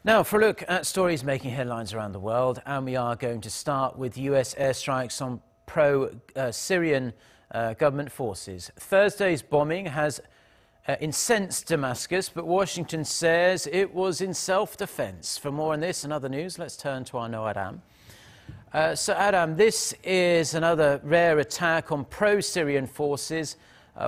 Now, for a look at stories making headlines around the world, and we are going to start with US airstrikes on pro-Syrian government forces. Thursday's bombing has incensed Damascus, but Washington says it was in self-defense. For more on this and other news, let's turn to our Ro Aram. So, Aram, this is another rare attack on pro-Syrian forces.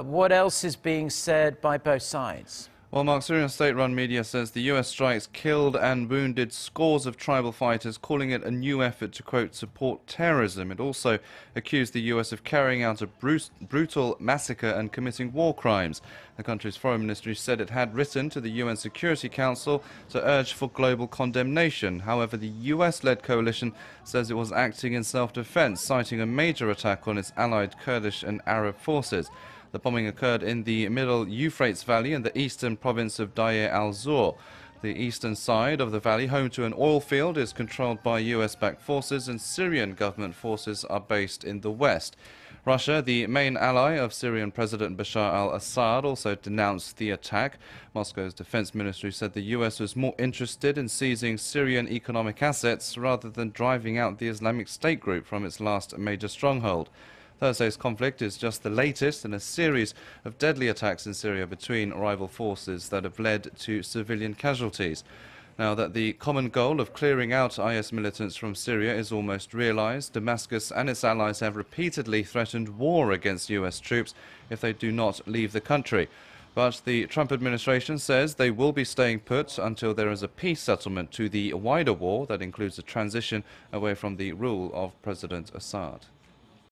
What else is being said by both sides? Well, Mark Syrian state-run media says the US strikes killed and wounded scores of tribal fighters, calling it a new effort to, quote, support terrorism. It also accused the US of carrying out a brutal massacre and committing war crimes. The country's foreign ministry said it had written to the UN Security Council to urge for global condemnation. However, the US-led coalition says it was acting in self-defense, citing a major attack on its allied Kurdish and Arab forces. The bombing occurred in the middle Euphrates Valley in the eastern province of Deir al-Zor. The eastern side of the valley, home to an oil field, is controlled by US-backed forces, and Syrian government forces are based in the west. Russia, the main ally of Syrian President Bashar al-Assad, also denounced the attack. Moscow's defense ministry said the US was more interested in seizing Syrian economic assets rather than driving out the Islamic State group from its last major stronghold. Thursday's conflict is just the latest in a series of deadly attacks in Syria between rival forces that have led to civilian casualties. Now that the common goal of clearing out IS militants from Syria is almost realized, Damascus and its allies have repeatedly threatened war against US troops if they do not leave the country. But the Trump administration says they will be staying put until there is a peace settlement to the wider war that includes a transition away from the rule of President Assad.